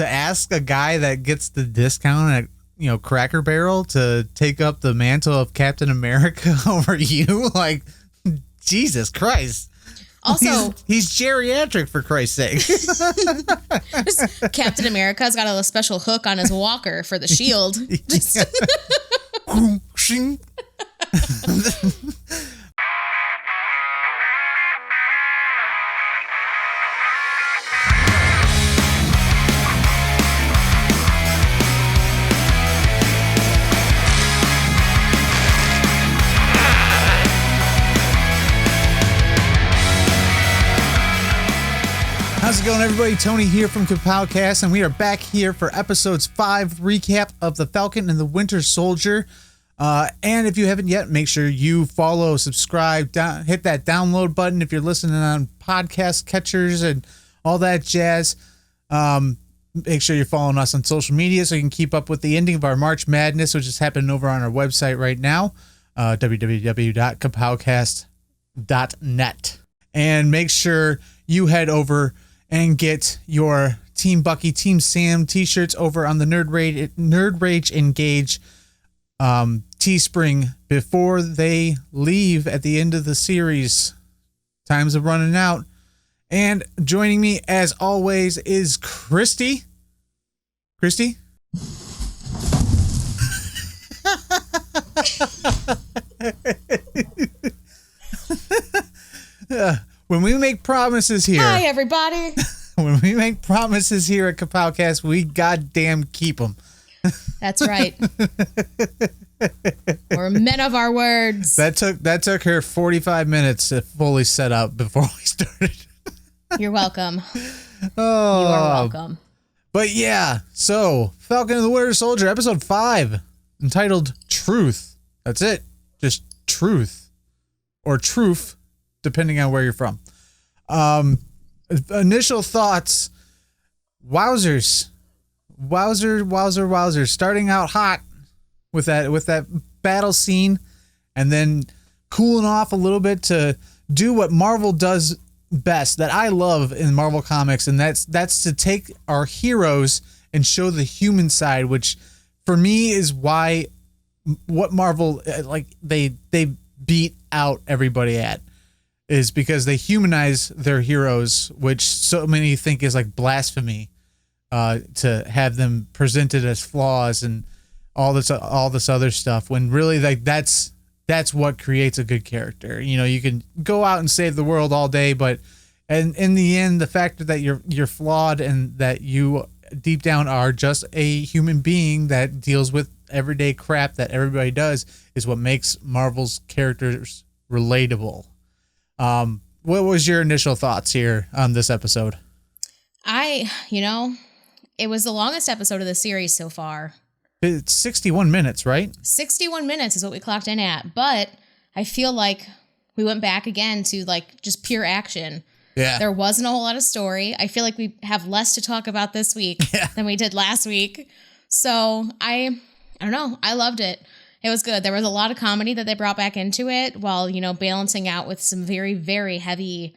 to ask a guy that gets the discount at Cracker Barrel to take up the mantle of Captain America over you, like, Jesus Christ. Also, he's geriatric, for Christ's sake. Captain America's got a special hook on his walker for the shield. How's it going, everybody? Tony here from Kapowcast, and we are back here for episodes 5 recap of the Falcon and the Winter Soldier. And if you haven't yet, make sure you follow, subscribe, hit that download button if you're listening on podcast catchers and all that jazz. Make sure you're following us on social media so you can keep up with the ending of our March Madness, which is happening over on our website right now, www.kapowcast.net. And make sure you head over and get your Team Bucky, Team Sam t-shirts over on the Nerd Rage Engage Teespring before they leave at the end of the series. Times are running out. And joining me, as always, is Christy. Christy? When we make promises here. Hi, everybody. When we make promises here at Kapowcast, we goddamn keep them. That's right. We're men of our words. That took her 45 minutes to fully set up before we started. You're welcome. Oh, you are welcome. But yeah, so Falcon and the Winter Soldier, episode 5, entitled Truth. That's it. Just truth. Or truth, depending on where you're from. Initial thoughts. Wowzers. Wowzer. Starting out hot with that battle scene, and then cooling off a little bit to do what Marvel does best, that I love in Marvel Comics, and that's to take our heroes and show the human side, which for me is why what Marvel they beat out everybody at, is because they humanize their heroes, which so many think is like blasphemy, to have them presented as flaws and all this other stuff, when really that's what creates a good character. You can go out and save the world all day, but in the end, the fact that you're flawed and that you deep down are just a human being that deals with everyday crap that everybody does is what makes Marvel's characters relatable. What was your initial thoughts here on this episode? It was the longest episode of the series so far. It's 61 minutes, right? 61 minutes is what we clocked in at, but I feel like we went back again to just pure action. Yeah. There wasn't a whole lot of story. I feel like we have less to talk about this week than we did last week. So I don't know. I loved it. It was good. There was a lot of comedy that they brought back into it while, balancing out with some very, very heavy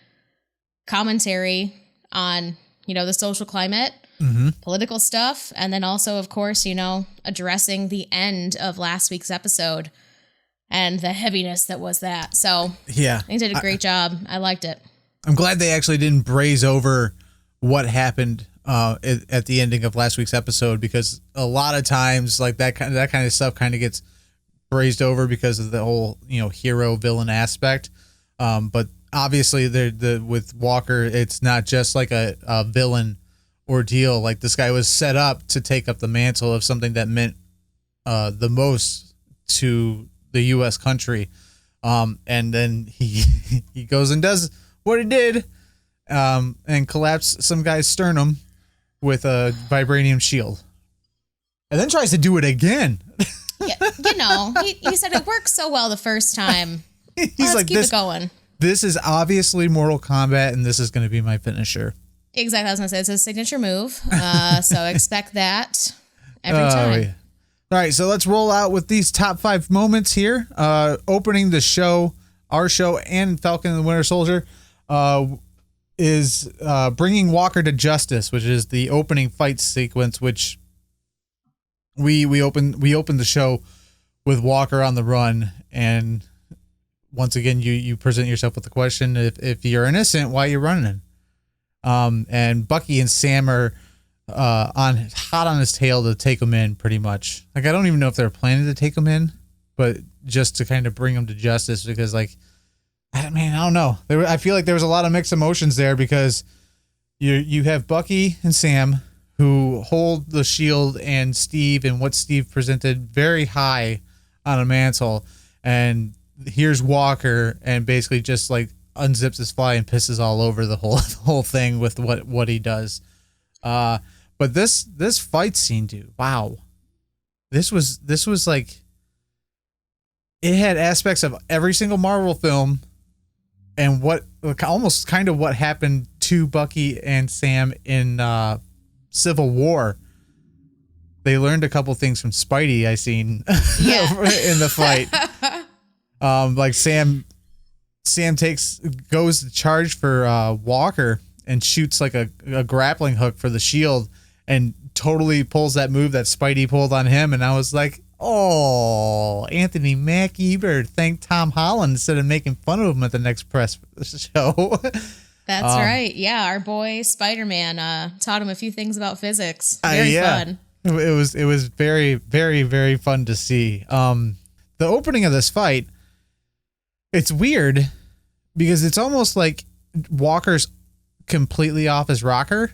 commentary on, the social climate, political stuff. And then also, of course, addressing the end of last week's episode and the heaviness that was that. So yeah, they did a great job. I liked it. I'm glad they actually didn't braze over what happened at the ending of last week's episode, because a lot of times that kind of stuff kind of gets brazed over because of the whole hero villain aspect. But obviously with Walker, it's not just like a villain ordeal. Like, this guy was set up to take up the mantle of something that meant the most to the U.S. country, and then he goes and does what he did, and collapsed some guy's sternum with a vibranium shield, and then tries to do it again. Yeah, he said it worked so well the first time. Let's keep it going. This is obviously Mortal Kombat, and this is going to be my finisher. Exactly. I was going to say, it's a signature move. So expect that every time. Yeah. All right, so let's roll out with these top 5 moments here. Opening the show, our show, and Falcon and the Winter Soldier. is bringing Walker to justice, which is the opening fight sequence, which we opened the show with Walker on the run, and once again you present yourself with the question, if you're innocent, why are you running? And Bucky and Sam are hot on his tail to take him in, pretty much. Like, I don't even know if they're planning to take him in, but just to kind of bring him to justice, because like, I don't know. I feel like there was a lot of mixed emotions there, because you have Bucky and Sam who hold the shield and Steve, and what Steve presented very high on a mantle, and here's Walker and basically just like unzips his fly and pisses all over the whole thing with what he does. But this fight scene, dude, wow. This was like, it had aspects of every single Marvel film, and almost kind of what happened to Bucky and Sam in Civil War. They learned a couple things from Spidey, I seen in the fight. Like Sam goes to charge for Walker and shoots like a grappling hook for the shield, and totally pulls that move that Spidey pulled on him. And I was like, oh, Anthony Mackie, you better thank Tom Holland instead of making fun of him at the next press show. That's right. Yeah, our boy Spider-Man taught him a few things about physics. Very fun. It was very, very, very fun to see. The opening of this fight, it's weird because it's almost like Walker's completely off his rocker,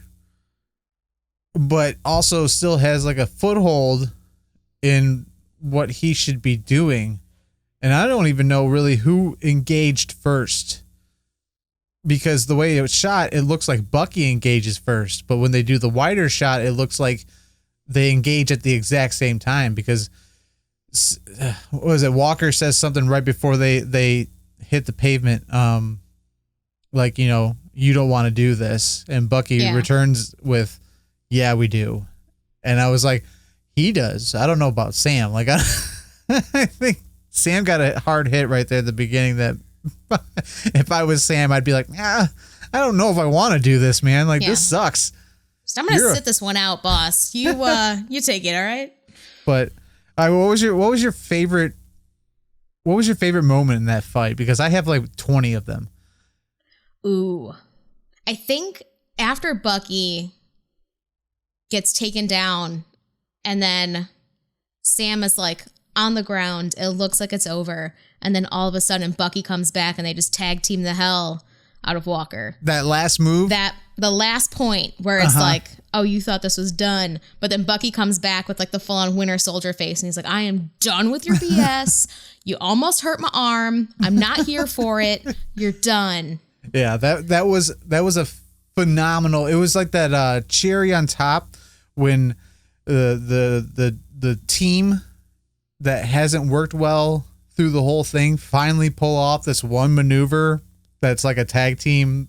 but also still has like a foothold in what he should be doing. And I don't even know really who engaged first, because the way it was shot, it looks like Bucky engages first, but when they do the wider shot, it looks like they engage at the exact same time, because what was it? Walker says something right before they hit the pavement. Like, you don't want to do this. And Bucky returns with, yeah, we do. And I was like, he does. I don't know about Sam. Like, I think Sam got a hard hit right there at the beginning that if I was Sam, I'd be like, I don't know if I want to do this, man. Like, this sucks. So I'm going to sit this one out, boss. You take it. All right. But what was your favorite moment in that fight? Because I have like 20 of them. Ooh, I think after Bucky gets taken down and then Sam is like on the ground, it looks like it's over. And then all of a sudden Bucky comes back and they just tag team the hell out of Walker. That last move? The last point where it's like, oh, you thought this was done. But then Bucky comes back with like the full on Winter Soldier face. And he's like, I am done with your BS. You almost hurt my arm. I'm not here for it. You're done. Yeah, that was a phenomenal. It was like that cherry on top when the team that hasn't worked well through the whole thing finally pull off this one maneuver that's like a tag team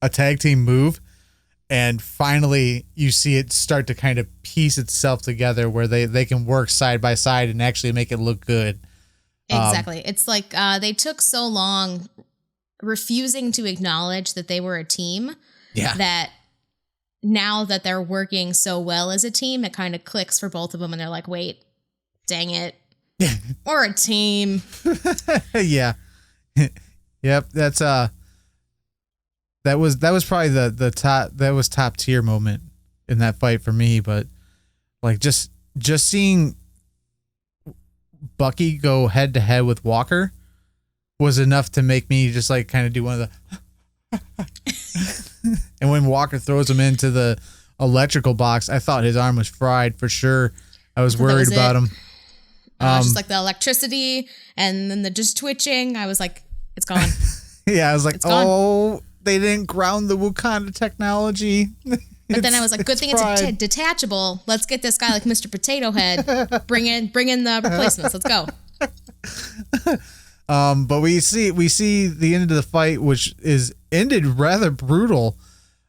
move, and finally you see it start to kind of piece itself together where they can work side by side and actually make it look good. Exactly. It's like they took so long refusing to acknowledge that they were a team. Yeah. That now that they're working so well as a team, it kind of clicks for both of them, and they're like, wait, dang it. We're a team. Yeah. Yep. That's that was probably the top tier moment in that fight for me. But like just seeing Bucky go head to head with Walker was enough to make me just like kind of do one of the and when Walker throws him into the electrical box, I thought his arm was fried for sure. I was worried about him. Just like the electricity and then the just twitching. I was like, it's gone. Yeah, I was like, oh, they didn't ground the Wakanda technology. But then I was like, good thing it's detachable. Let's get this guy like Mr. Potato Head. Bring in the replacements. Let's go. But we see the end of the fight, which is ended rather brutal.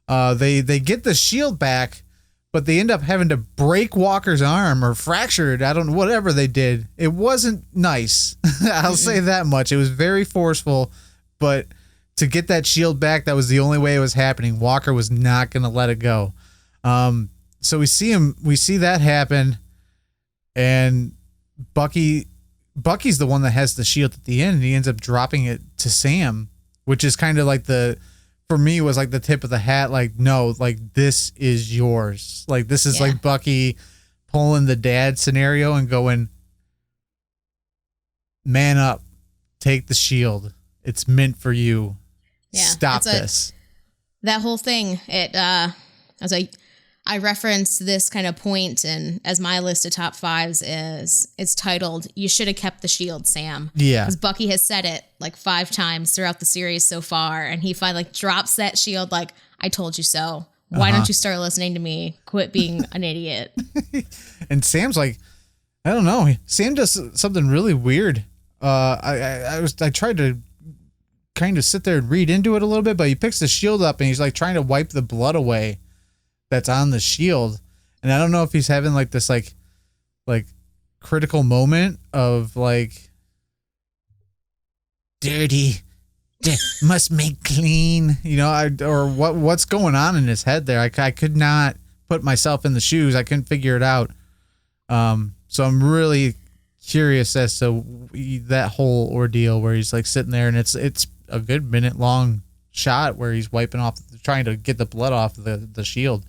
They get the shield back, but they end up having to break Walker's arm or fracture it. I don't know, whatever they did. It wasn't nice. I'll say that much. It was very forceful, but to get that shield back. That was the only way it was happening. Walker was not going to let it go. So we see that happen, and Bucky's the one that has the shield at the end, and he ends up dropping it to Sam, which is kind of like for me was like the tip of the hat. Like, no, like this is yours. Like this is like Bucky pulling the dad scenario and going, man up, take the shield. It's meant for you. Yeah, stop this. That whole thing. I referenced this kind of point, and as my list of top fives it's titled, "You should have kept the shield, Sam." Yeah. Because Bucky has said it like 5 times throughout the series so far, and he finally drops that shield like, I told you so. Why don't you start listening to me? Quit being an idiot. And Sam's like, I don't know. Sam does something really weird. I tried to kind of sit there and read into it a little bit, but he picks the shield up and he's like trying to wipe the blood away that's on the shield. And I don't know if he's having like this like critical moment of like, dirty must make clean, or what's going on in his head there. I could not put myself in the shoes. I couldn't figure it out. So I'm really curious as to that whole ordeal where he's like sitting there, and it's a good minute long shot where he's wiping off, trying to get the blood off the shield.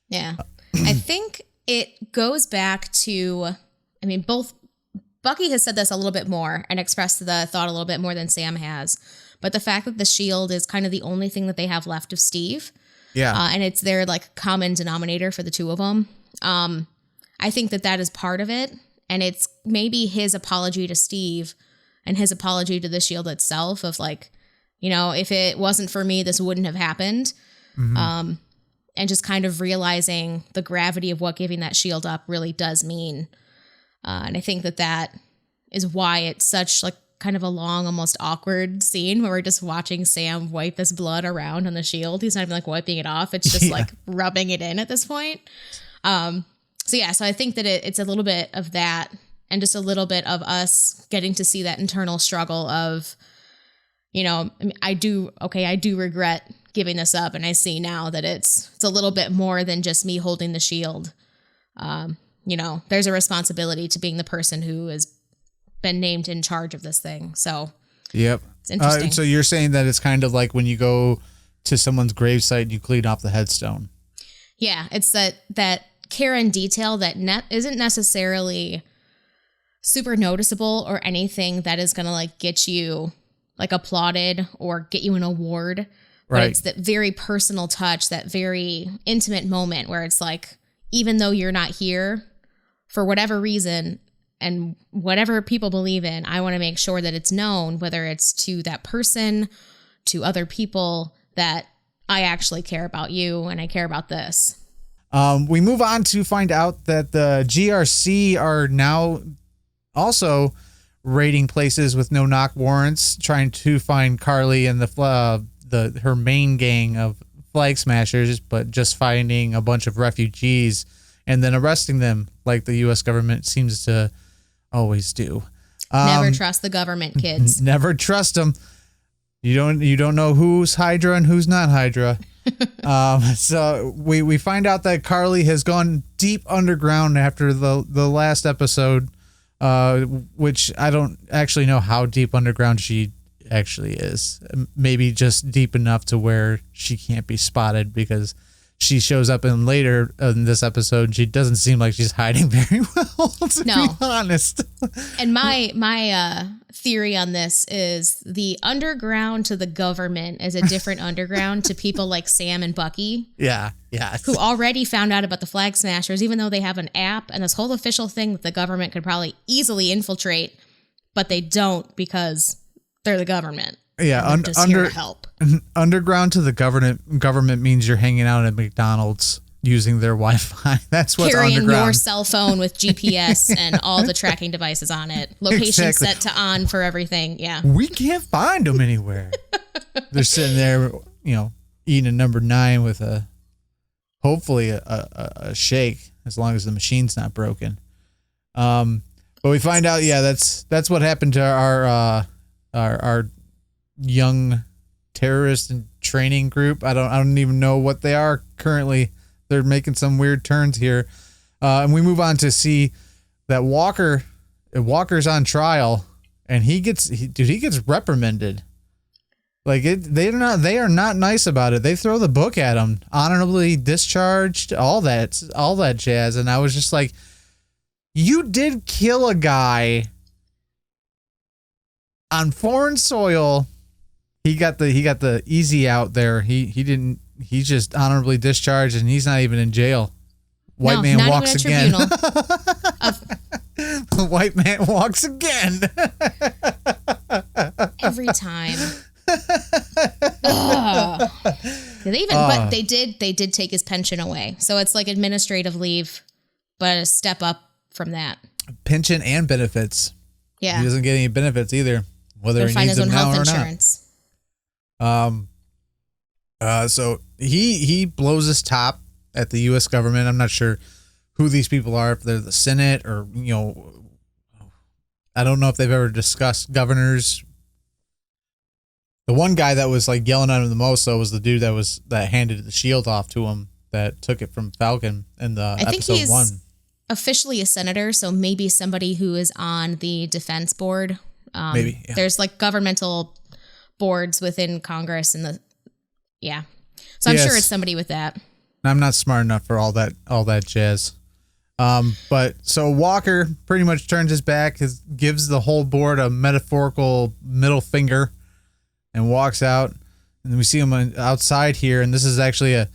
Yeah. I think it goes back to, both Bucky has said this a little bit more and expressed the thought a little bit more than Sam has, but the fact that the shield is kind of the only thing that they have left of Steve. Yeah. And it's their like common denominator for the two of them. I think that is part of it. And it's maybe his apology to Steve and his apology to the shield itself of like, if it wasn't for me, this wouldn't have happened. Mm-hmm. And just kind of realizing the gravity of what giving that shield up really does mean. And I think that is why it's such like kind of a long, almost awkward scene where we're just watching Sam wipe this blood around on the shield. He's not even like wiping it off. It's just like rubbing it in at this point. So I think that it's a little bit of that, and just a little bit of us getting to see that internal struggle of, I do regret giving this up, and I see now that it's a little bit more than just me holding the shield. There's a responsibility to being the person who has been named in charge of this thing. So yep, it's interesting. So you're saying that it's kind of like when you go to someone's gravesite and you clean off the headstone. Yeah, it's that care and detail that isn't necessarily super noticeable or anything that is going to like get you like applauded or get you an award. But it's that very personal touch, that very intimate moment where it's like, even though you're not here for whatever reason and whatever people believe in, I want to make sure that it's known, whether it's to that person, to other people, that I actually care about you and I care about this. We move on to find out that the GRC are now also raiding places with no knock warrants, trying to find Carly and her main gang of flag smashers, but just finding a bunch of refugees and then arresting them like the U.S. government seems to always do. Never trust the government, kids. Never trust them. You don't know who's Hydra and who's not Hydra. So we find out that Carly has gone deep underground after the last episode, which I don't actually know how deep underground she actually is. Maybe just deep enough to where she can't be spotted, because she shows up later in this episode. She doesn't seem like she's hiding very well, to be honest. And my theory on this is the underground to the government is a different underground to people like Sam and Bucky. Yeah. Who already found out about the Flag Smashers, even though they have an app and this whole official thing that the government could probably easily infiltrate, but they don't because they're the government. Yeah, here to help. Underground to the government means you're hanging out at McDonald's using their Wi-Fi. That's what's carrying underground. Your cell phone with GPS and all the tracking devices on it. Location set to on for everything. Yeah. We can't find them anywhere. They're sitting there, eating a number 9 with hopefully a shake, as long as the machine's not broken. But we find out, that's what happened to our young terrorist and training group. I don't even know what they are currently. They're making some weird turns here. And we move on to see that Walker's on trial, and he gets reprimanded. Like they are not nice about it. They throw the book at him, honorably discharged, all that jazz. And I was just like, you did kill a guy on foreign soil. He got the easy out there. He's just honorably discharged, and he's not even in jail. White man walks again. The white man walks again. Every time. But they did take his pension away. So it's like administrative leave, but a step up from that. Pension and benefits. Yeah. He doesn't get any benefits either, whether he needs them now or insurance. So he blows his top at the U.S. government. I'm not sure who these people are, if they're the Senate or, I don't know if they've ever discussed governors. The one guy that was like yelling at him the most, though, was the dude that handed the shield off to him, that took it from Falcon in the episode 1. I think he's officially a senator, so maybe somebody who is on the defense board. Maybe. Yeah. There's like governmental boards within Congress So I'm sure it's somebody with that. I'm not smart enough for all that jazz. But so Walker pretty much turns his back, gives the whole board a metaphorical middle finger, and walks out. And then we see him outside here, and this is actually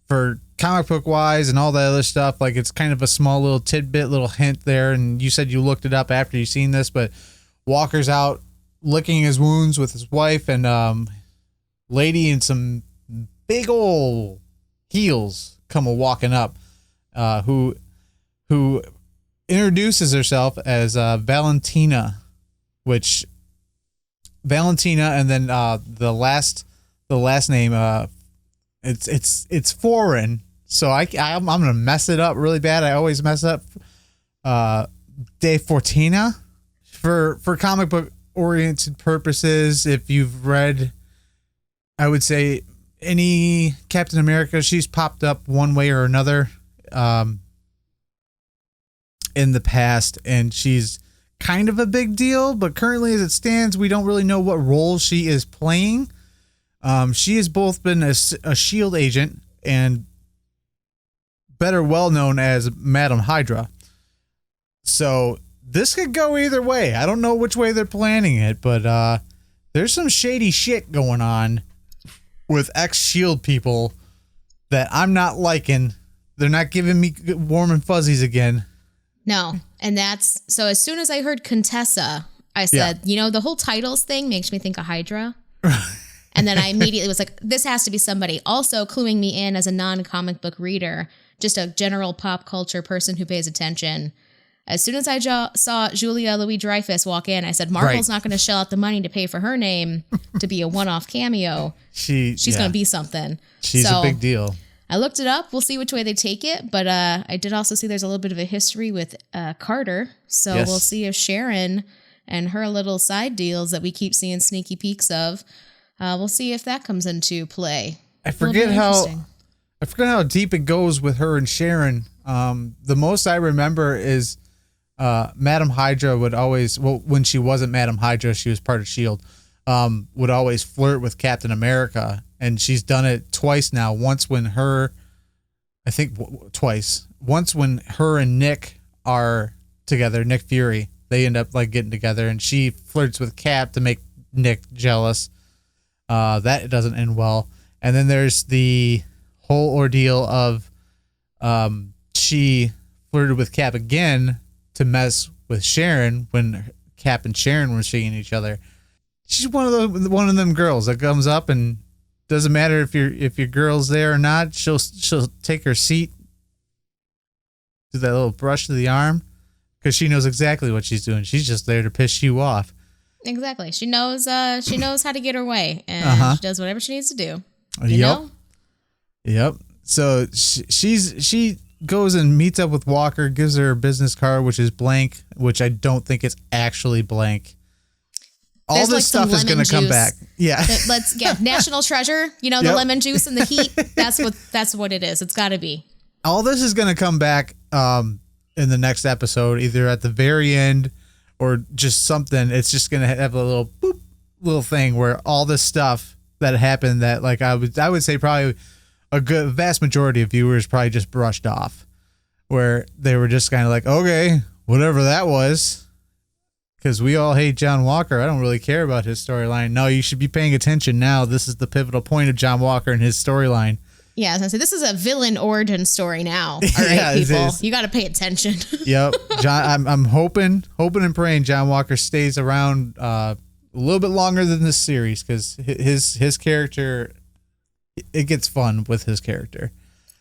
for comic book wise and all that other stuff, like it's kind of a small little tidbit, little hint there. And you said you looked it up after you seen this, but Walker's out licking his wounds with his wife, and lady in some big old heels come walking up, who introduces herself as Valentina, and then the last name, it's foreign, so I'm gonna mess it up really bad. I always mess up. De Fortina, for comic book oriented purposes. If you've read, I would say, any Captain America, she's popped up one way or another in the past, and she's kind of a big deal, but currently as it stands, we don't really know what role she is playing. She has both been a SHIELD agent and better well known as Madam Hydra. So this could go either way. I don't know which way they're planning it, but there's some shady shit going on with ex-SHIELD people that I'm not liking. They're not giving me warm and fuzzies again. No. And that's, so as soon as I heard Contessa, I said, the whole titles thing makes me think of Hydra. And then I immediately was like, this has to be somebody. Also cluing me in as a non-comic book reader, just a general pop culture person who pays attention. As soon as I saw Julia Louis-Dreyfus walk in, I said, Marvel's not going to shell out the money to pay for her name to be a one-off cameo. She's going to be something. She's a big deal. I looked it up. We'll see which way they take it. But I did also see there's a little bit of a history with Carter. So we'll see if Sharon and her little side deals that we keep seeing sneaky peeks of, we'll see if that comes into play. I forget how deep it goes with her and Sharon. The most I remember is Madam Hydra would always, when she wasn't Madam Hydra, she was part of SHIELD, would always flirt with Captain America. And she's done it twice now. Once when her and Nick are together, Nick Fury, they end up like getting together, and she flirts with Cap to make Nick jealous. That doesn't end well. And then there's the whole ordeal of she flirted with Cap again to mess with Sharon when Cap and Sharon were seeing each other. She's one of them girls that comes up, and doesn't matter if your girl's there or not, she'll take her seat, do that little brush to the arm, because she knows exactly what she's doing. She's just there to piss you off. Exactly. She knows how to get her way, and she does whatever she needs to do. You know? Yep. So she goes and meets up with Walker, gives her a business card, which is blank, which I don't think it's actually blank. all There's this like some stuff is going to come lemon back. juice. Yeah. National treasure, the Yep. lemon juice and the heat. That's what it is. It's got to be. All this is going to come back in the next episode, either at the very end or just something. It's just going to have a little boop, little thing where all this stuff that happened that like I would say probably a vast majority of viewers probably just brushed off, where they were just kind of like, okay, whatever that was. Because we all hate John Walker. I don't really care about his storyline. No, you should be paying attention now. This is the pivotal point of John Walker and his storyline. Yeah, I was gonna say this is a villain origin story now. All right, Yeah, it people, is. you got to pay attention. Yep, John. I'm hoping and praying John Walker stays around a little bit longer than this series, because his character, it gets fun with his character.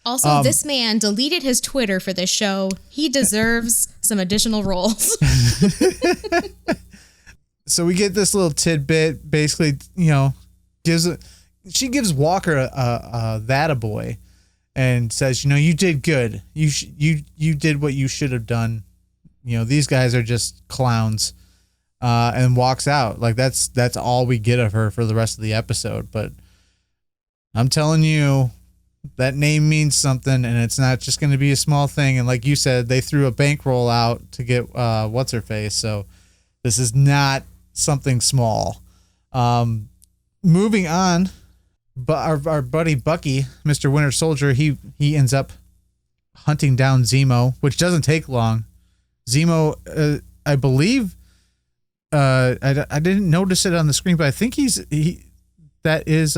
Also, this man deleted his Twitter for this show. He deserves some additional roles. So we get this little tidbit, basically, she gives Walker a that a boy, and says, you did good. You did what you should have done. These guys are just clowns, and walks out. Like that's all we get of her for the rest of the episode. But I'm telling you, that name means something, and it's not just going to be a small thing. And like you said, they threw a bankroll out to get what's her face. So this is not something small. Moving on, but our buddy Bucky, Mr. Winter Soldier, he ends up hunting down Zemo, which doesn't take long. Zemo, I believe, I didn't notice it on the screen, but I think that is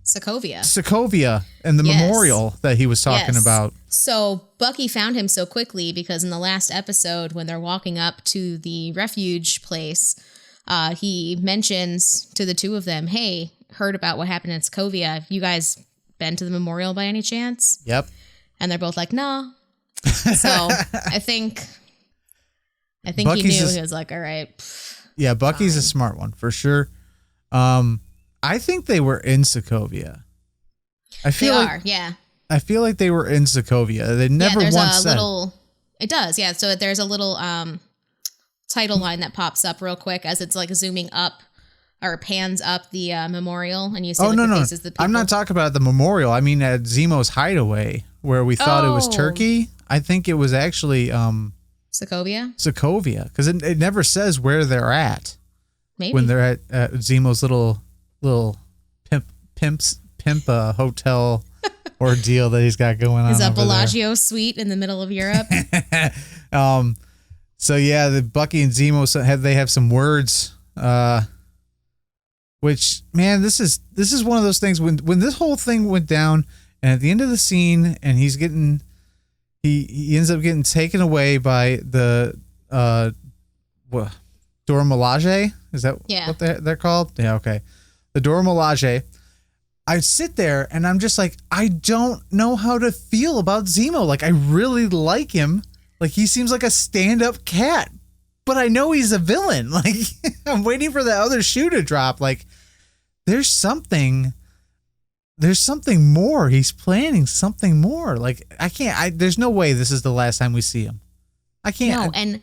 Sokovia and the Yes. memorial that he was talking Yes. about. So Bucky found him so quickly because in the last episode, when they're walking up to the refuge place, he mentions to the two of them, "Hey, heard about what happened in Sokovia. Have you guys been to the memorial by any chance?" Yep. And they're both like, "No." So I think Bucky's he knew. just- He was like, "All right." Yeah, Bucky's a smart one for sure. I think they were in Sokovia. I feel like they were in Sokovia. They never there's once a said. little. It does, yeah. So there's a little title line that pops up real quick as it's like zooming up or pans up the memorial, and you see the faces of the people. I'm not talking about the memorial. I mean at Zemo's hideaway, where we thought it was Turkey. I think it was actually Sokovia, because it never says where they're at. maybe When they're at Zemo's little pimp his hotel ordeal that he's got going on. Over Bellagio suite in the middle of Europe. So yeah, the Bucky and Zemo have some words. Which, man, this is one of those things when this whole thing went down, and at the end of the scene, and he ends up getting taken away by the Dora Milaje. Is that what they're called? Yeah, okay. The Dora Milaje. I sit there and I'm just like, I don't know how to feel about Zemo. Like, I really like him. Like, he seems like a stand-up cat, but I know he's a villain. Like, I'm waiting for the other shoe to drop. Like, there's something more. He's planning something more. Like, there's no way this is the last time we see him. I can't. No, and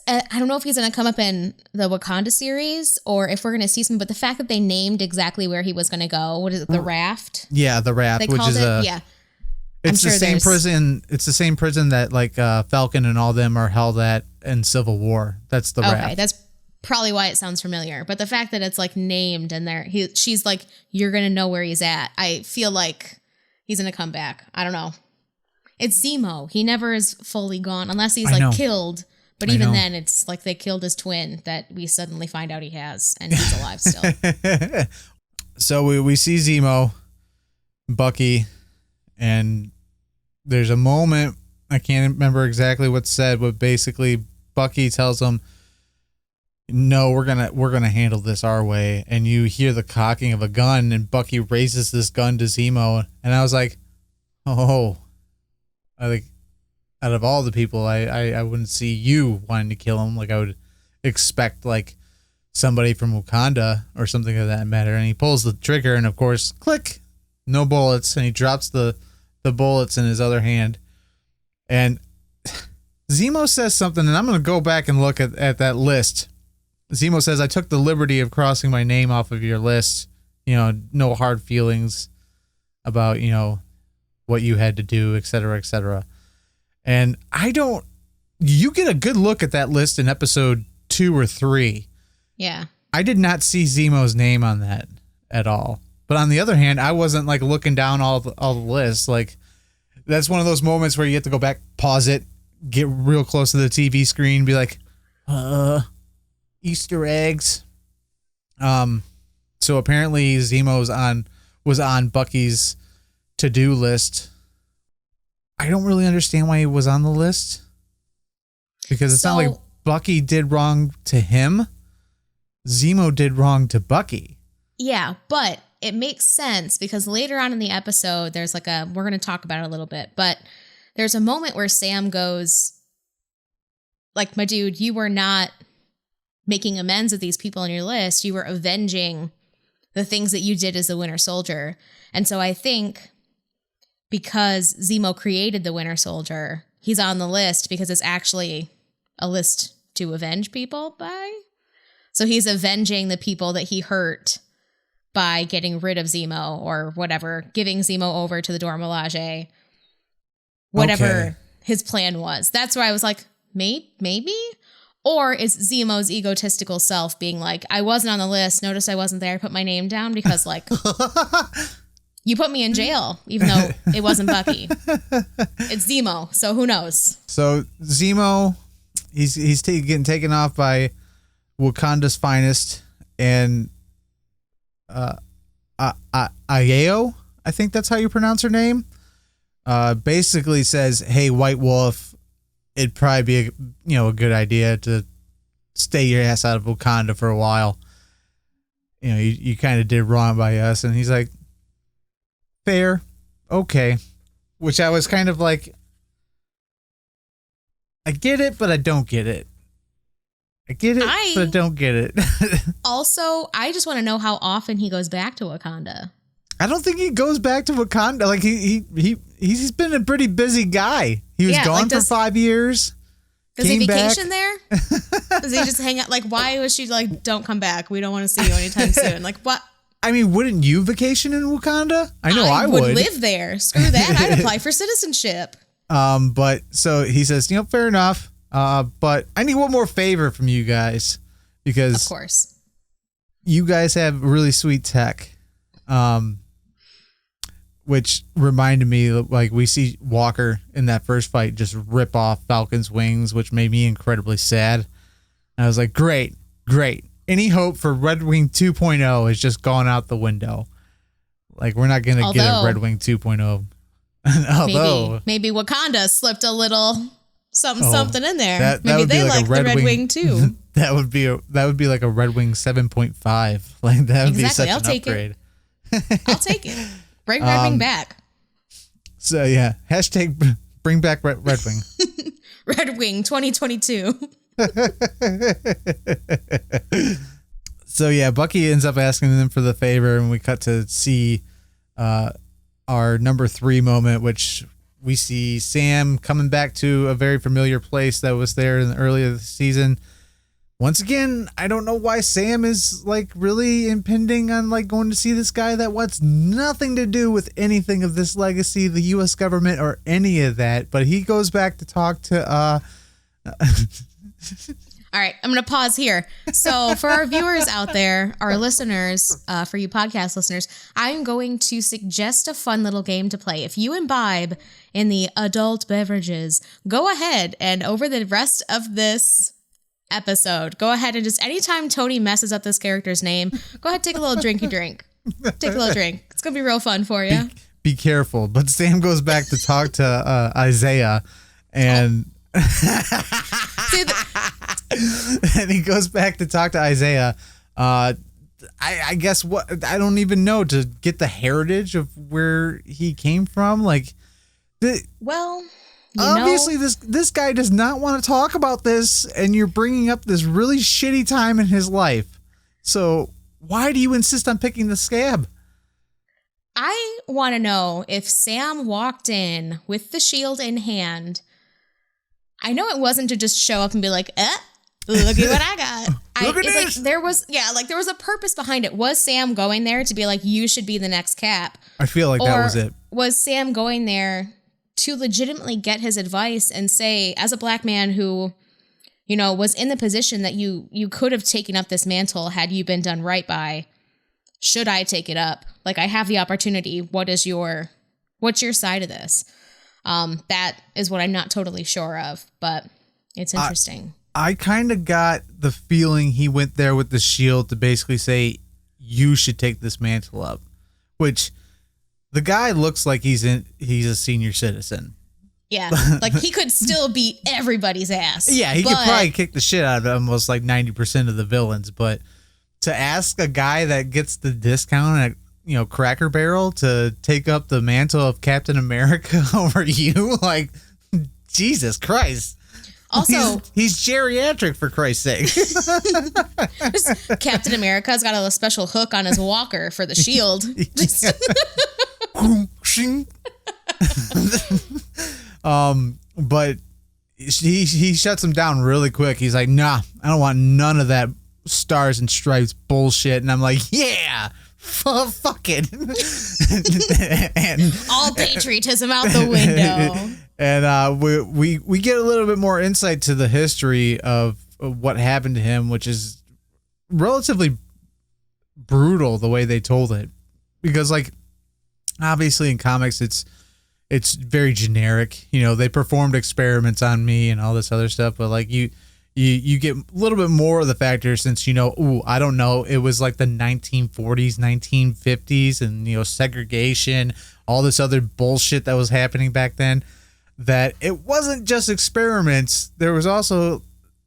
I don't know if he's going to come up in the Wakanda series or if we're going to see some, but the fact that they named exactly where he was going to go, what is it, the raft? Yeah, the raft, They which is it's the same prison. It's the same prison that like Falcon and all them are held at in Civil War. That's the raft. Okay, that's probably why it sounds familiar. But the fact that it's like named and she's like, you're going to know where he's at. I feel like he's going to come back. I don't know. It's Zemo. He never is fully gone unless he's like killed. But even then, it's like they killed his twin that we suddenly find out he has, and he's alive still. So we see Zemo, Bucky, and there's a moment, I can't remember exactly what's said, but basically Bucky tells him, "No, we're gonna handle this our way." And you hear the cocking of a gun, and Bucky raises this gun to Zemo, and I was like, "Oh, I think." Out of all the people, I wouldn't see you wanting to kill him. Like, I would expect, like, somebody from Wakanda or something of that matter. And he pulls the trigger, and, of course, click, no bullets. And he drops the bullets in his other hand. And Zemo says something, and I'm going to go back and look at that list Zemo says, I took the liberty of crossing my name off of your list. No hard feelings about, what you had to do, et cetera, et cetera. And you get a good look at that list in episode 2 or 3. Yeah. I did not see Zemo's name on that at all. But on the other hand, I wasn't like looking down all the lists. Like, that's one of those moments where you have to go back, pause it, get real close to the TV screen, be like, Easter eggs. So apparently Zemo's was on Bucky's to-do list. I don't really understand why he was on the list. Because it's not like Bucky did wrong to him. Zemo did wrong to Bucky. Yeah, but it makes sense because later on in the episode, there's we're going to talk about it a little bit, but there's a moment where Sam goes, like, my dude, you were not making amends with these people on your list. You were avenging the things that you did as the Winter Soldier. And so I think because Zemo created the Winter Soldier, he's on the list because it's actually a list to avenge people by. So he's avenging the people that he hurt by getting rid of Zemo or whatever, giving Zemo over to the Dora Milaje, whatever his plan was. That's where I was like, maybe? Or is Zemo's egotistical self being like, I wasn't on the list. Notice I wasn't there. I put my name down because, like, you put me in jail, even though it wasn't Bucky. It's Zemo, so who knows? So Zemo, he's getting taken off by Wakanda's finest, and Ayeo, I think that's how you pronounce her name, basically says, hey, White Wolf, it'd probably be a good idea to stay your ass out of Wakanda for a while. You kind of did wrong by us. And he's like, fair, okay. Which I was kind of like, I get it, but I don't get it. I get it, but I don't get it. Also, I just want to know how often he goes back to Wakanda. I don't think he goes back to Wakanda. Like, he's been a pretty busy guy. He was gone for 5 years. Does he vacation there? Does he just hang out? Like, why was she like, don't come back? We don't want to see you anytime soon. Like, what? I mean, wouldn't you vacation in Wakanda? I know I would. Live there. Screw that. I'd apply for citizenship. But so he says, fair enough. But I need one more favor from you guys, because of course you guys have really sweet tech. Which reminded me, like, we see Walker in that first fight just rip off Falcon's wings, which made me incredibly sad. And I was like, great. Any hope for Red Wing 2.0 is just gone out the window. Like, we're not going to get a Red Wing 2.0. Although maybe Wakanda slipped a little something in there. That maybe would they like like the Red Wing too. that would be like a Red Wing 7.5. Like, that would be such an upgrade. I'll take it. Bring Red Wing back. So yeah, hashtag bring back Red Wing. Red Wing 2022. So yeah, Bucky ends up asking them for the favor, and we cut to see our number 3 moment, which we see Sam coming back to a very familiar place that was there in the earlier season. Once again, I don't know why Sam is like really impending on like going to see this guy that wants nothing to do with anything of this legacy, the U.S. government, or any of that. But he goes back to talk to. All right, I'm going to pause here. So for our viewers out there, our listeners, for you podcast listeners, I'm going to suggest a fun little game to play. If you imbibe in the adult beverages, go ahead and over the rest of this episode, go ahead and just anytime Tony messes up this character's name, go ahead, take a little drink. Take a little drink. It's gonna be real fun for you. Be careful. But Sam goes back to talk to Isaiah, and and he goes back to talk to Isaiah. I guess I don't even know, to get the heritage of where he came from. Like, obviously, this guy does not want to talk about this, and you're bringing up this really shitty time in his life. So why do you insist on picking the scab? I want to know if Sam walked in with the shield in hand. I know it wasn't to just show up and be like, look at what I got. Look at this. Like there was a purpose behind it. Was Sam going there to be like, you should be the next Cap? I feel like that was it. Was Sam going there to legitimately get his advice and say, as a black man who, you know, was in the position that you could have taken up this mantle had you been done right by, should I take it up? Like, I have the opportunity. What's your side of this? That is what I'm not totally sure of, but it's interesting. I kind of got the feeling he went there with the shield to basically say, you should take this mantle up, which the guy looks like he's a senior citizen. Yeah, like he could still beat everybody's ass. Yeah, he could probably kick the shit out of almost like 90% of the villains, but to ask a guy that gets the discount at, you know, Cracker Barrel to take up the mantle of Captain America over you, like, Jesus Christ. Also, he's geriatric, for Christ's sake. Captain America's got a special hook on his walker for the shield. But he shuts him down really quick. He's like, nah, I don't want none of that stars and stripes bullshit. And I'm like, yeah, fuck it. and all patriotism out the window. And we get a little bit more insight to the history of what happened to him, which is relatively brutal the way they told it. Because, like, obviously in comics it's very generic. You know, they performed experiments on me and all this other stuff, but like you get a little bit more of the factor since, you know, I don't know, it was like the 1940s, 1950s, and, you know, segregation, all this other bullshit that was happening back then, that it wasn't just experiments. There was also,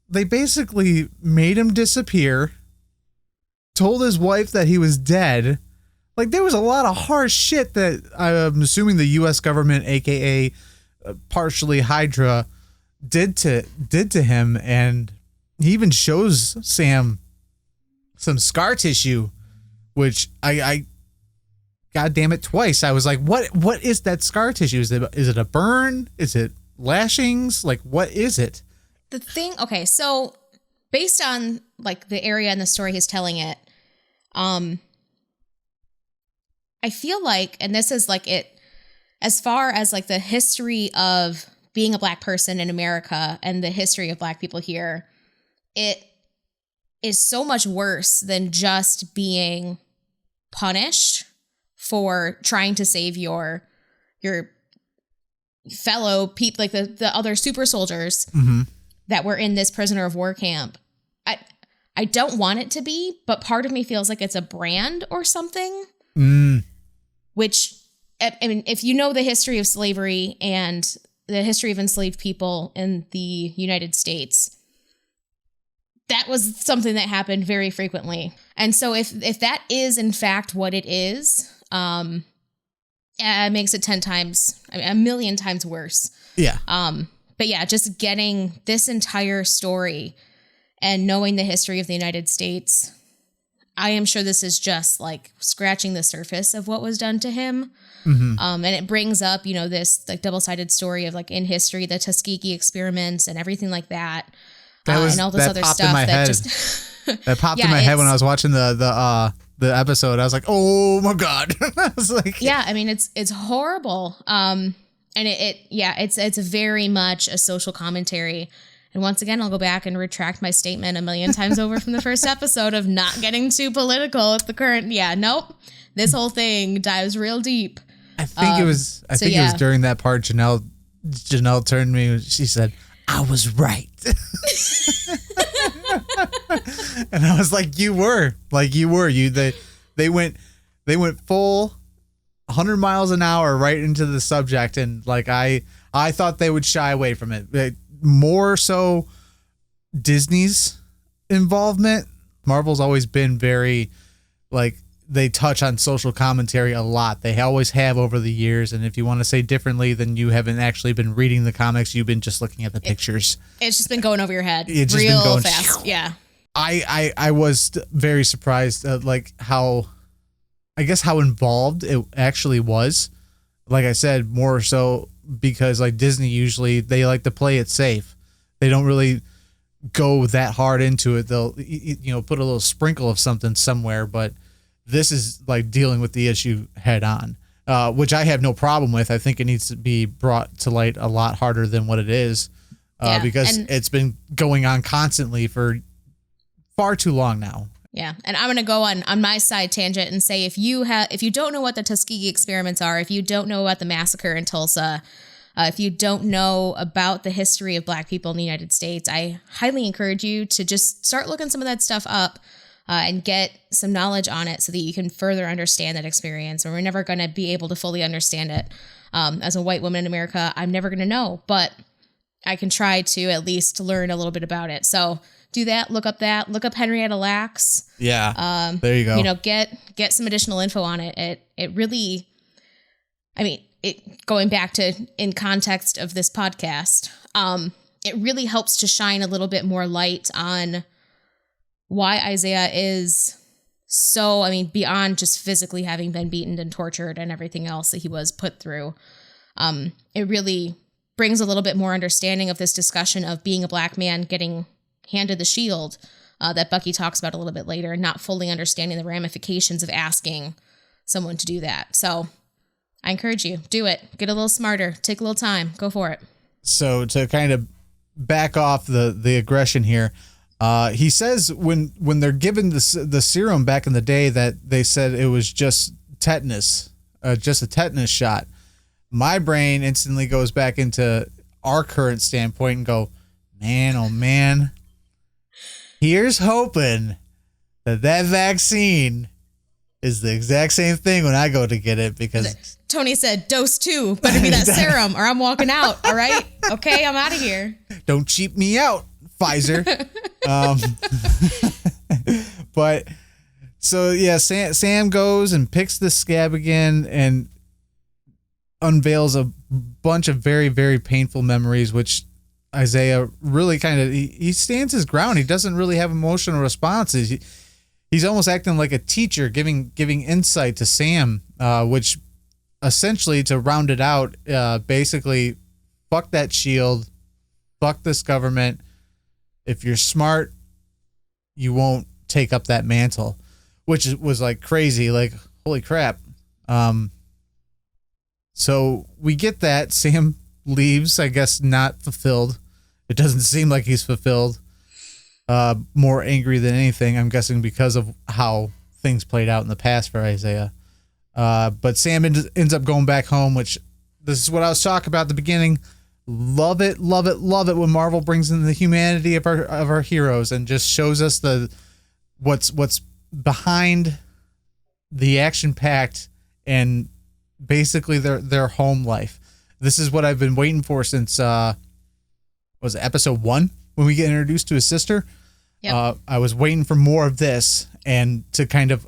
they basically made him disappear, told his wife that he was dead. Like, there was a lot of harsh shit that I'm assuming the U.S. government, aka partially Hydra, did to him, and he even shows Sam some scar tissue, which I God damn it, twice I was like, what is that scar tissue? Is it a burn? Is it lashings? Like, what is it? The thing, okay, so based on like the area and the story he's telling it, I feel like, and this is like it, as far as like the history of being a black person in America and the history of black people here, it is so much worse than just being punished for trying to save your fellow people, like the other super soldiers that were in this prisoner of war camp. I don't want it to be, but part of me feels like it's a brand or something. Which, I mean, if you know the history of slavery and the history of enslaved people in the United States, that was something that happened very frequently. And so if that is in fact what it is, it makes it 10 times, I mean, a million times worse. Yeah. But yeah, just getting this entire story and knowing the history of the United States, I am sure this is just like scratching the surface of what was done to him. And it brings up, you know, this like double-sided story of like in history, the Tuskegee experiments and everything like that. And all this other stuff that just that popped in my head when I was watching the episode. I was like, oh my God. I was like, yeah, I mean, it's horrible. And it's very much a social commentary. And once again, I'll go back and retract my statement a million times over from the first episode of not getting too political with the current. Yeah, nope. This whole thing dives real deep. I think it was during that part Janelle turned to me and she said, I was right. And I was like, you were. They went full 100 miles an hour right into the subject, and like I thought they would shy away from it. More so Disney's involvement. Marvel's always been very, like, they touch on social commentary a lot. They always have over the years. And if you want to say differently, then you haven't actually been reading the comics. You've been just looking at the pictures. It's just been going over your head it's just real been going fast. Yeah. I was very surprised at like how involved it actually was. Like I said, more so because like Disney usually they like to play it safe. They don't really go that hard into it. They'll, put a little sprinkle of something somewhere, but this is like dealing with the issue head on, which I have no problem with. I think it needs to be brought to light a lot harder than what it is, because it's been going on constantly for far too long now. Yeah, and I'm going to go on my side tangent and say if you don't know what the Tuskegee experiments are, if you don't know about the massacre in Tulsa, if you don't know about the history of Black people in the United States, I highly encourage you to just start looking some of that stuff up and get some knowledge on it so that you can further understand that experience. And we're never going to be able to fully understand it. As a white woman in America, I'm never going to know, but I can try to at least learn a little bit about it. So do that. Look up Henrietta Lacks. Yeah. There you go. Get some additional info on it. It really, going back to in context of this podcast, it really helps to shine a little bit more light on why Isaiah is so, beyond just physically having been beaten and tortured and everything else that he was put through. It really brings a little bit more understanding of this discussion of being a Black man getting handed the shield that Bucky talks about a little bit later, and not fully understanding the ramifications of asking someone to do that. So I encourage you, do it. Get a little smarter. Take a little time. Go for it. So to kind of back off the aggression here, he says when they're given the serum back in the day that they said it was just tetanus, just a tetanus shot. My brain instantly goes back into our current standpoint and go, man, oh man, here's hoping that vaccine is the exact same thing when I go to get it, because Tony said dose 2 better be that serum or I'm walking out. All right. Okay. I'm out of here. Don't cheap me out, Pfizer. But so yeah, Sam goes and picks the scab again and unveils a bunch of very, very painful memories, which Isaiah really kind of, he stands his ground. He doesn't really have emotional responses. He's almost acting like a teacher, giving insight to Sam, which essentially, to round it out, basically, fuck that shield, fuck this government. If you're smart, you won't take up that mantle, which was like crazy, like holy crap. So we get that. Sam leaves, I guess, not fulfilled. It doesn't seem like he's fulfilled. More angry than anything, I'm guessing, because of how things played out in the past for Isaiah. But Sam ends up going back home, which this is what I was talking about at the beginning. Love it when Marvel brings in the humanity of our heroes and just shows us what's behind the action-packed and basically their home life. This is what I've been waiting for since was it episode 1 when we get introduced to his sister. Yep. I was waiting for more of this and to kind of,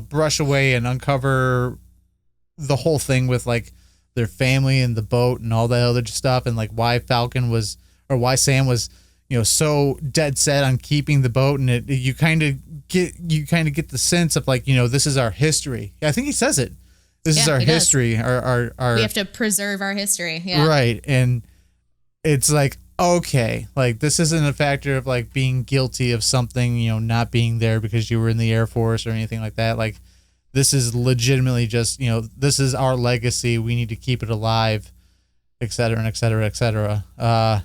brush away and uncover the whole thing with like their family and the boat and all that other stuff, and like why Sam was, so dead set on keeping the boat, and you kind of get the sense of like, this is our history. I think he says it. This is our history. Our we have to preserve our history. Yeah. Right. And it's like, okay, like this isn't a factor of like being guilty of something, not being there because you were in the Air Force or anything like that. Like this is legitimately just, this is our legacy. We need to keep it alive, et cetera, and et cetera, et cetera.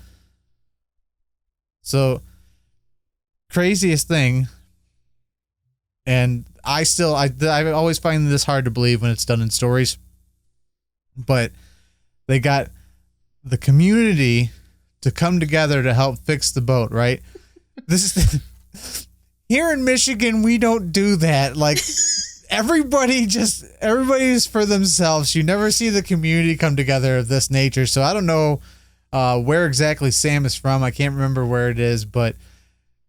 So craziest thing. And I always find this hard to believe when it's done in stories, but they got the community to come together to help fix the boat, right? This is here in Michigan, we don't do that. Like everybody's for themselves. You never see the community come together of this nature. So I don't know where exactly Sam is from. I can't remember where it is, but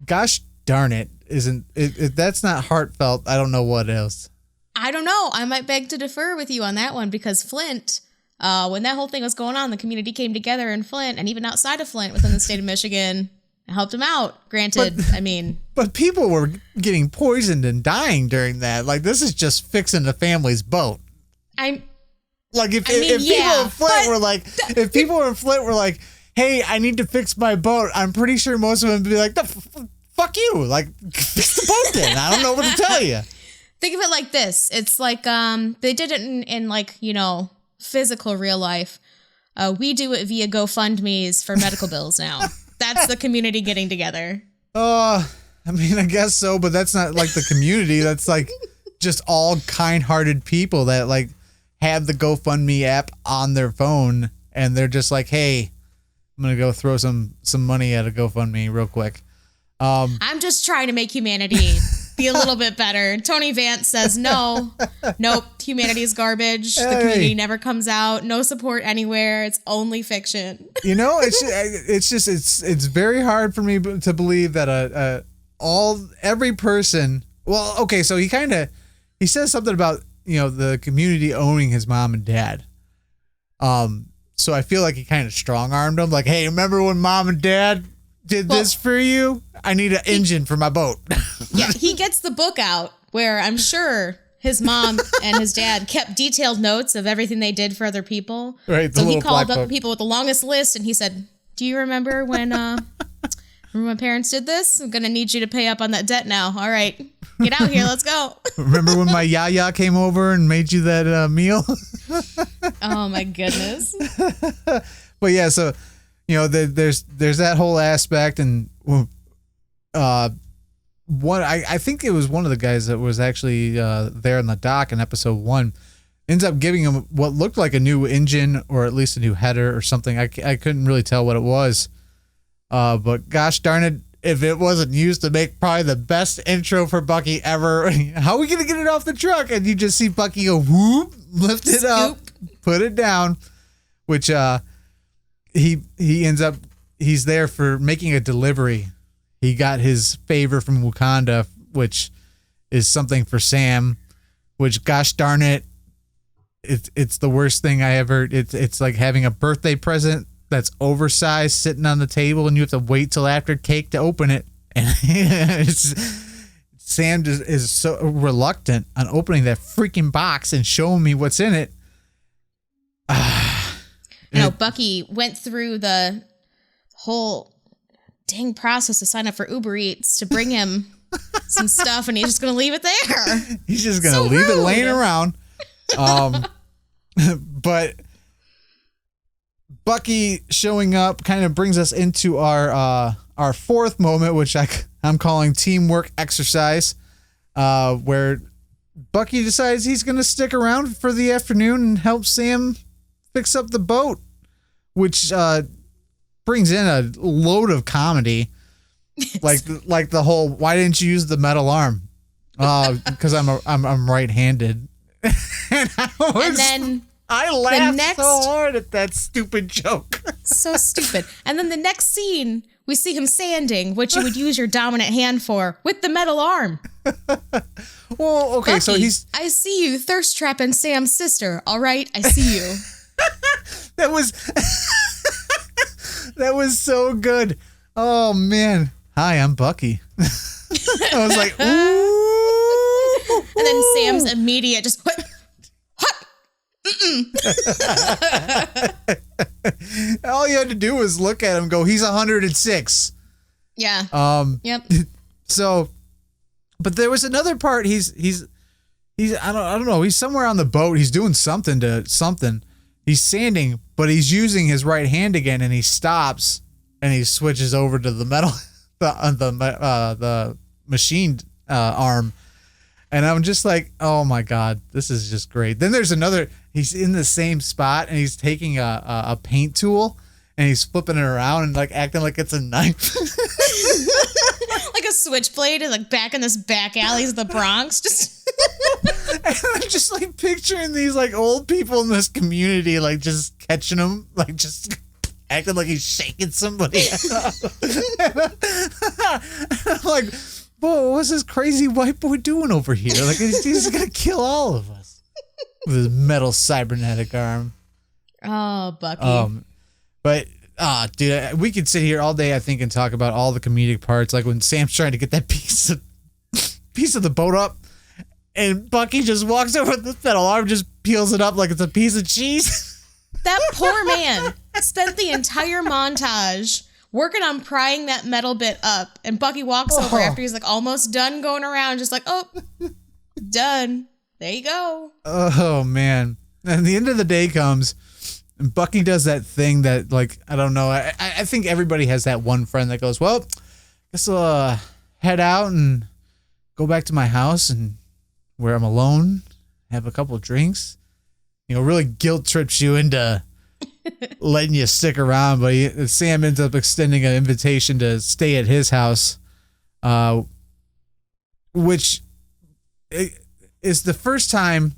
gosh darn it. If that's not heartfelt, I don't know what else. I don't know. I might beg to differ with you on that one, because Flint, when that whole thing was going on, the community came together in Flint and even outside of Flint within the state of Michigan and helped him out. Granted, but people were getting poisoned and dying during that. Like this is just fixing the family's boat. If people in Flint were like, hey, I need to fix my boat, I'm pretty sure most of them would be like, fuck you. Like, fix the boat then. I don't know what to tell you. Think of it like this. It's like they did it in like, physical real life. We do it via GoFundMe's for medical bills now. That's the community getting together. I mean, I guess so, but that's not like the community. That's like just all kind-hearted people that like have the GoFundMe app on their phone, and they're just like, hey, I'm going to go throw some money at a GoFundMe real quick. I'm just trying to make humanity be a little bit better. Tony Vance says, nope, humanity is garbage. The community never comes out. No support anywhere. It's only fiction. It's very hard for me to believe that every person. Well, okay, so he says something about the community owning his mom and dad. So I feel like he kind of strong-armed them. Like, hey, remember when mom and dad did this for you? I need an engine for my boat. Yeah, he gets the book out where I'm sure his mom and his dad kept detailed notes of everything they did for other people. Right. So he called up people with the longest list and he said, do you remember when my parents did this? I'm going to need you to pay up on that debt now. All right, get out here. Let's go. Remember when my yaya came over and made you that meal? Oh, my goodness. But yeah, so, there's that whole aspect, and I think it was one of the guys that was actually there in the dock in episode 1 ends up giving him what looked like a new engine, or at least a new header or something. I couldn't really tell what it was. But gosh darn it, if it wasn't used to make probably the best intro for Bucky ever, how are we going to get it off the truck? And you just see Bucky go, whoop, lift it up, put it down, which he ends up, he's there for making a delivery. He got his favor from Wakanda, which is something for Sam, which gosh darn it, it's the worst thing I ever, it's like having a birthday present that's oversized sitting on the table and you have to wait till after cake to open it. And Sam just is so reluctant on opening that freaking box and showing me what's in it. Bucky went through the whole dang process to sign up for Uber Eats to bring him some stuff, and he's just going to leave it there. He's just going to leave it laying around. But Bucky showing up kind of brings us into our fourth moment, which I'm calling teamwork exercise, where Bucky decides he's going to stick around for the afternoon and help Sam fix up the boat, which brings in a load of comedy, like the whole "why didn't you use the metal arm?" Because I'm right-handed, and I laughed so hard at that stupid joke. So stupid. And then the next scene, we see him sanding, which you would use your dominant hand for, with the metal arm. Well, okay, Bucky, so I see you thirst trapping Sam's sister. All right, I see you. That was so good. Oh man. Hi, I'm Bucky. I was like, ooh. And then Sam's immediate just what? All you had to do was look at him and go, he's 106. Yeah. Yep. So, but there was another part. He's I don't know. He's somewhere on the boat. He's doing something to something. He's sanding, but he's using his right hand again, and he stops and he switches over to the metal, the machined arm. And I'm just like, oh my God, this is just great. Then there's another, he's in the same spot and he's taking a paint tool and he's flipping it around and like acting like it's a knife. Like a switchblade, like back in this back alleys of the Bronx. Just and I'm just like picturing these like old people in this community, like just catching him, like just acting like he's shaking somebody. And I'm like, whoa, what's this crazy white boy doing over here? Like, he's gonna kill all of us with his metal cybernetic arm. Oh, Bucky. But, dude, we could sit here all day, I think, and talk about all the comedic parts. Like when Sam's trying to get that piece of the boat up, and Bucky just walks over with the metal arm, just peels it up like it's a piece of cheese. That poor man spent the entire montage working on prying that metal bit up, and Bucky walks over after he's like almost done going around, just like, oh, done. There you go. Oh, man. And the end of the day comes, and Bucky does that thing that, like, I don't know. I think everybody has that one friend that goes, well, guess I'll head out and go back to my house and where I'm alone, have a couple of drinks. You know, really guilt trips you into letting you stick around, but Sam ends up extending an invitation to stay at his house, which is the first time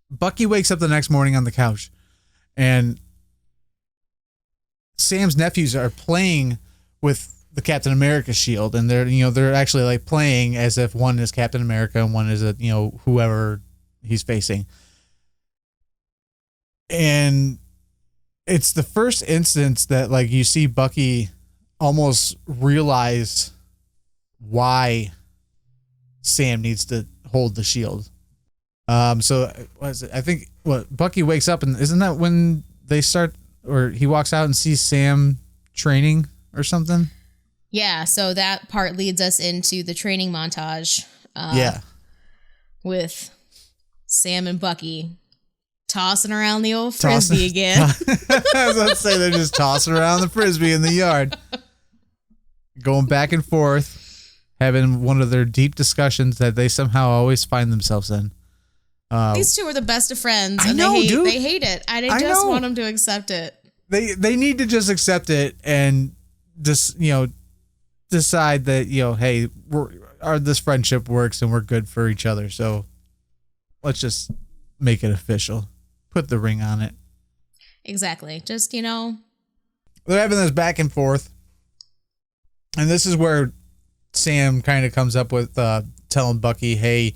Bucky wakes up the next morning on the couch, and Sam's nephews are playing with the Captain America shield, and they're actually like playing as if one is Captain America and one is whoever he's facing. And it's the first instance that like you see Bucky almost realize why Sam needs to hold the shield. So what is it? I think Bucky wakes up, and isn't that when they start, or he walks out and sees Sam training or something? Yeah. So that part leads us into the training montage. With Sam and Bucky tossing around the old frisbee again. I was about to say they're just tossing around the frisbee in the yard, going back and forth, having one of their deep discussions that they somehow always find themselves in. These two are the best of friends, and they hate it. I just want them to accept it. They need to just accept it and just decide that hey, this friendship works and we're good for each other. So let's just make it official. Put the ring on it. Exactly. Just, They're having this back and forth. And this is where Sam kind of comes up with telling Bucky, hey,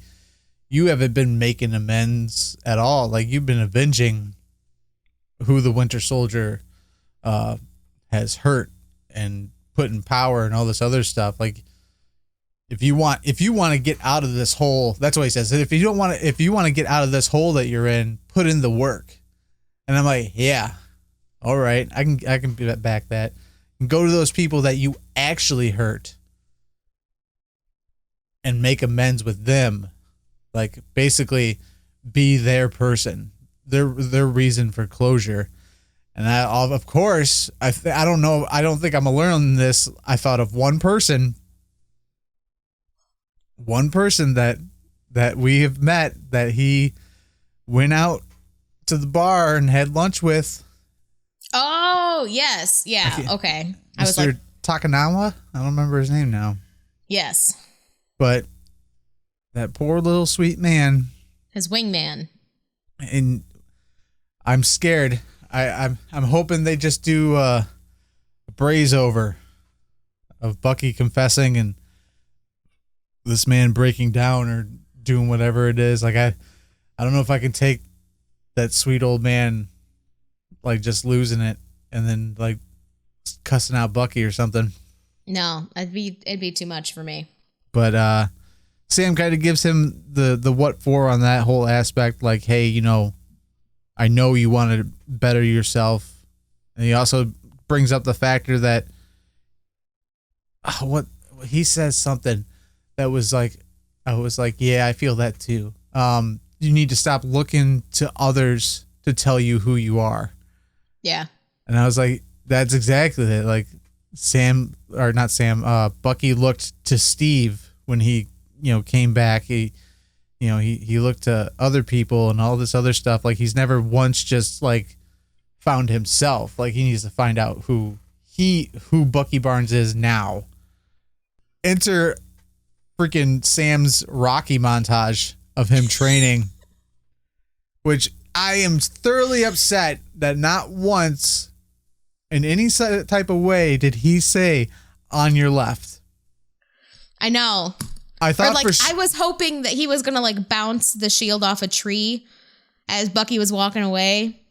you haven't been making amends at all. Like, you've been avenging who the Winter Soldier has hurt and put in power and all this other stuff. Like, if you want to get out of this hole, that's what he says. If you want to get out of this hole that you're in, put in the work. And I'm like, yeah, all right, I can back that. And go to those people that you actually hurt and make amends with them. Like, basically, be their person, their reason for closure. And of course, I don't know. I don't think I'm alone in this. I thought of one person that we have met that he went out to the bar and had lunch with. Oh, yes. Yeah. Okay. I was like, Takanawa? I don't remember his name now. Yes. But that poor little sweet man. His wingman. And I'm scared. I'm hoping they just do a braze over of Bucky confessing and this man breaking down or doing whatever it is. Like, I don't know if I can take that sweet old man like just losing it and then like cussing out Bucky or something. No, it'd be too much for me. But Sam kind of gives him the what for on that whole aspect. Like, hey, I know you want to better yourself. And he also brings up the factor that what he says something that was like, I was like, yeah, I feel that too. You need to stop looking to others to tell you who you are. Yeah. And I was like, that's exactly it. Like Bucky looked to Steve when he, came back. He looked to other people and all this other stuff. Like, he's never once just like found himself. Like, he needs to find out who Bucky Barnes is now. Enter freaking Sam's Rocky montage of him training, which I am thoroughly upset that not once in any type of way did he say on your left. I know. I thought I was hoping that he was going to like bounce the shield off a tree as Bucky was walking away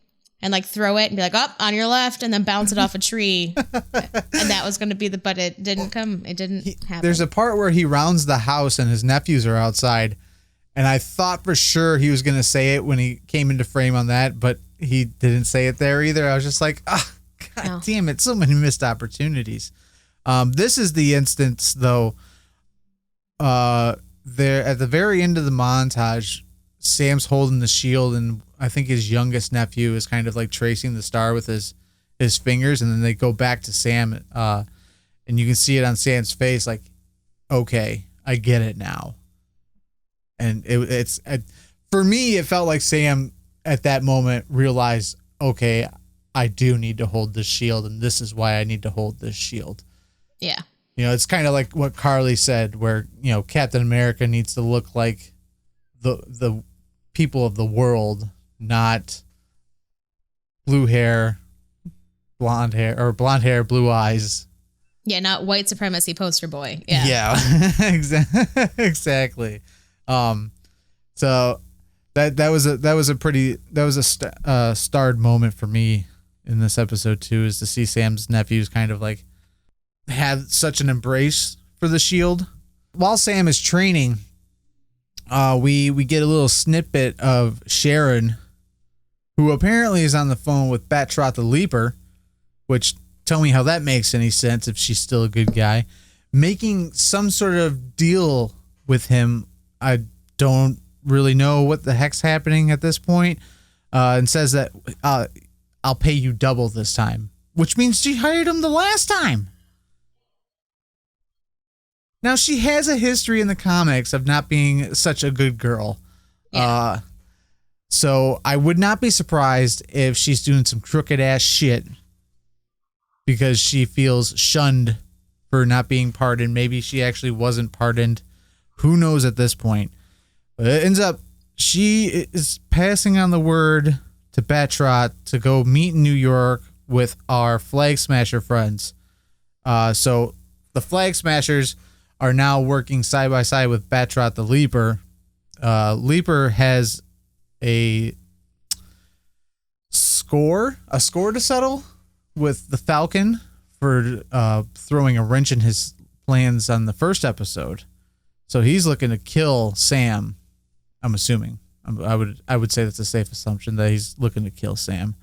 and like throw it and be like, oh, on your left, and then bounce it off a tree. And that was going to be but it didn't come. It didn't happen. There's a part where he rounds the house and his nephews are outside. And I thought for sure he was going to say it when he came into frame on that, but he didn't say it there either. I was just like, God damn it. So many missed opportunities. This is the instance though, there at the very end of the montage, Sam's holding the shield, and I think his youngest nephew is kind of like tracing the star with his fingers, and then they go back to Sam, and you can see it on Sam's face, like, okay, I get it now. And it's for me, it felt like Sam at that moment realized, okay, I do need to hold this shield, and this is why I need to hold this shield. Yeah. You know, it's kind of like what Carly said, where, you know, Captain America needs to look like the people of the world, not blonde hair, blue eyes. Yeah, not white supremacy poster boy. Yeah. Yeah, exactly. So that was a starred moment for me in this episode too, is to see Sam's nephews kind of like have such an embrace for the shield. While Sam is training, we get a little snippet of Sharon, who apparently is on the phone with Batroc the Leaper, which, tell me how that makes any sense if she's still a good guy, making some sort of deal with him. I don't really know what the heck's happening at this point, and says that I'll pay you double this time, which means she hired him the last time. Now, she has a history in the comics of not being such a good girl. Yeah. So I would not be surprised if she's doing some crooked ass shit because she feels shunned for not being pardoned. Maybe she actually wasn't pardoned. Who knows at this point? But it ends up, she is passing on the word to Batroc to go meet in New York with our Flag Smasher friends. So the Flag Smashers are now working side by side with Batroc the Leaper. Leaper has a score to settle with the Falcon for throwing a wrench in his plans on the first episode. So he's looking to kill Sam. I'm assuming. I would say that's a safe assumption that he's looking to kill Sam.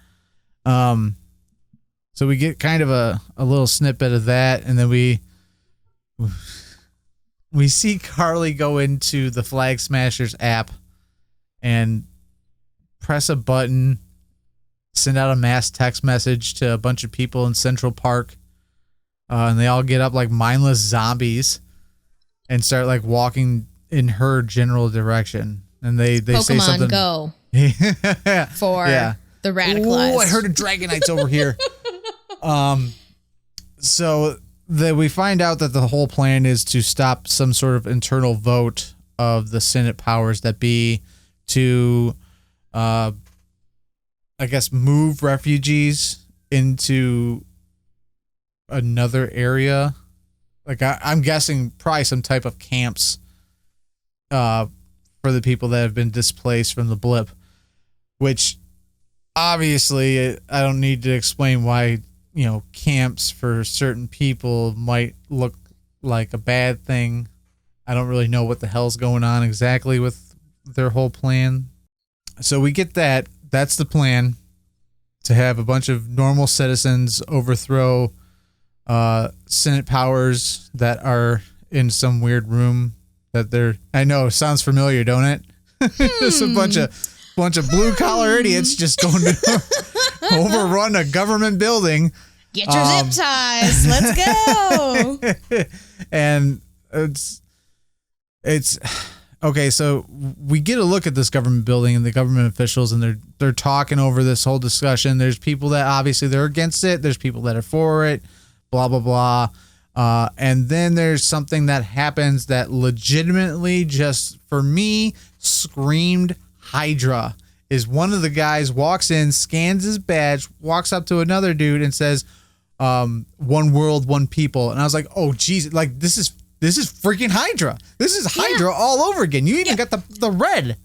So we get kind of a little snippet of that, and then we see Carly go into the Flag Smashers app and press a button, send out a mass text message to a bunch of people in Central Park, and they all get up like mindless zombies and start like walking in her general direction. And they say something. Go for the radicalized. Oh, I heard a Dragonite's over here. So we find out that the whole plan is to stop some sort of internal vote of the Senate powers that be to, I guess, move refugees into another area. Like I'm guessing probably some type of camps for the people that have been displaced from the blip, which obviously I don't need to explain why, you know, camps for certain people might look like a bad thing. I don't really know what the hell's going on exactly with their whole plan. So we get that. That's the plan, to have a bunch of normal citizens overthrow Senate powers that are in some weird room that they're, I know, sounds familiar, don't it? There's a bunch of blue collar idiots just going to overrun a government building. Get your zip ties. Let's go. And it's okay. So we get a look at this government building and the government officials, and they're talking over this whole discussion. There's people that obviously they're against it. There's people that are for it. Blah blah blah. And then there's something that happens that legitimately, just for me, screamed Hydra. Is one of the guys walks in, scans his badge, walks up to another dude and says, "One world, one people." And I was like, "Oh, geez, like this is freaking Hydra. This is Hydra all over again. You even got the red."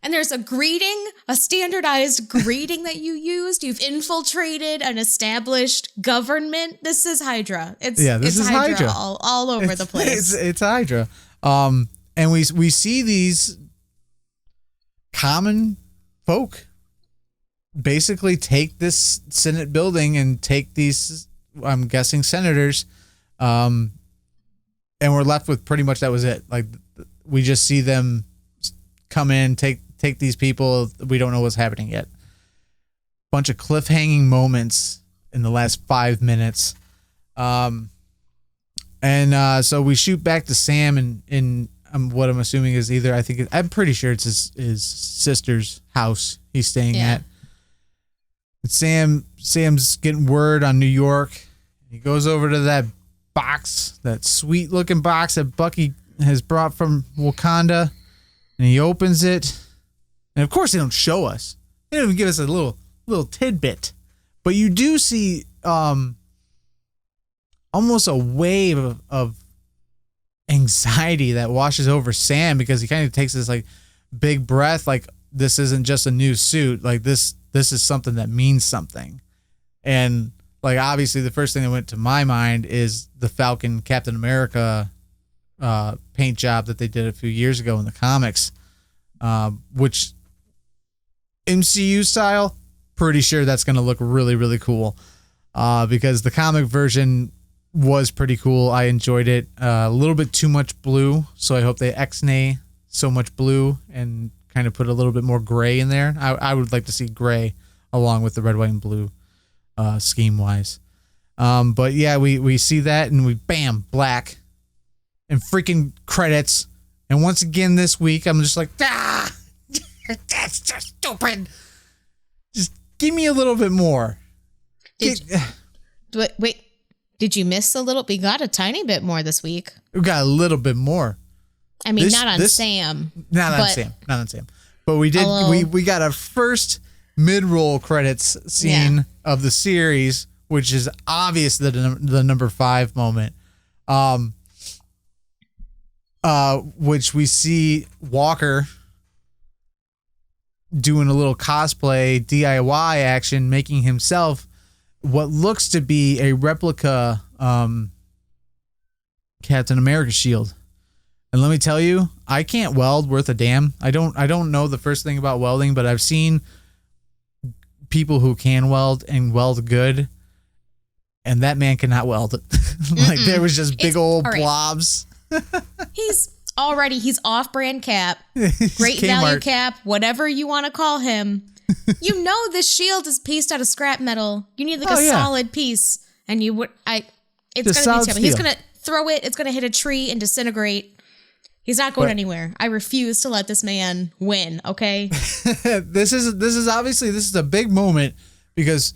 And there's a greeting, a standardized greeting that you used. You've infiltrated an established government. This is Hydra. This is Hydra. All over the place. It's Hydra. And we see these common folk basically take this Senate building and take these, I'm guessing, senators, and we're left with pretty much that was it. Like, we just see them come in, take these people. We don't know what's happening yet. Bunch of cliffhanging moments in the last 5 minutes. So we shoot back to Sam in what I'm assuming is either, I'm pretty sure it's his sister's house he's staying at. And Sam's getting word on New York. He goes over to that box, that sweet looking box that Bucky has brought from Wakanda, and he opens it. And of course they don't show us. They don't even give us a little tidbit. But you do see almost a wave of anxiety that washes over Sam, because he kind of takes this like big breath, like this isn't just a new suit, like this is something that means something. And like, obviously the first thing that went to my mind is the Falcon Captain America paint job that they did a few years ago in the comics, which MCU style, pretty sure that's going to look really, really cool, because the comic version was pretty cool. I enjoyed it. A little bit too much blue, so I hope they ex-nay so much blue and kind of put a little bit more gray in there. I would like to see gray along with the red, white, and blue scheme-wise. But yeah, we see that, and we bam, black, and freaking credits. And once again this week, I'm just like, that's just stupid. Just give me a little bit more. Wait. Did you miss a little? We got a tiny bit more this week. We got a little bit more. I mean, not on Sam. Not on Sam. But we did. We got our first mid-roll credits scene of the series, which is obvious the number 5 moment. Which we see Walker doing a little cosplay DIY action, making himself what looks to be a replica Captain America shield. And let me tell you, I can't weld worth a damn. I don't know the first thing about welding, but I've seen people who can weld and weld good, and that man cannot weld it. Like, there was just big old blobs. He's off-brand Cap, great value Cap, whatever you want to call him. You know this shield is pieced out of scrap metal. You need like a solid piece, and it's gonna be terrible. He's gonna throw it. It's gonna hit a tree and disintegrate. He's not going anywhere. I refuse to let this man win. Okay. This is obviously a big moment, because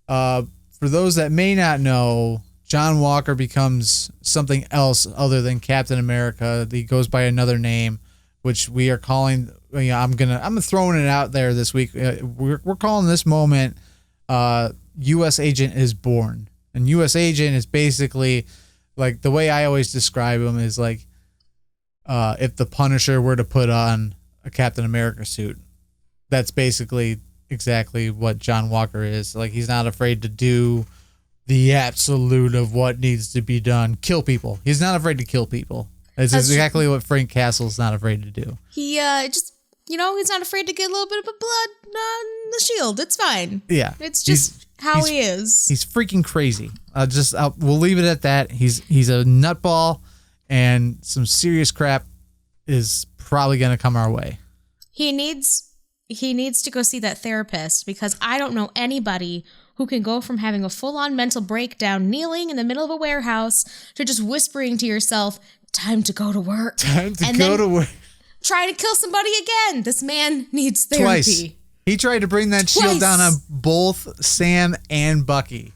for those that may not know, John Walker becomes something else other than Captain America. He goes by another name, which we are calling. I'm throwing it out there this week. We're calling this moment U.S. Agent is Born. And U.S. Agent is basically, like, the way I always describe him is like, if the Punisher were to put on a Captain America suit, that's basically exactly what John Walker is. Like, he's not afraid to do the absolute of what needs to be done. Kill people. He's not afraid to kill people. It's exactly what Frank Castle's not afraid to do. He he's not afraid to get a little bit of blood on the shield. It's fine. Yeah. It's just how he is. He's freaking crazy. We'll leave it at that. He's a nutball, and some serious crap is probably going to come our way. He needs to go see that therapist, because I don't know anybody who can go from having a full-on mental breakdown, kneeling in the middle of a warehouse, to just whispering to yourself, time to go to work. Time to go to work. Try to kill somebody again. This man needs therapy. Twice. He tried to bring that shield down on both Sam and Bucky.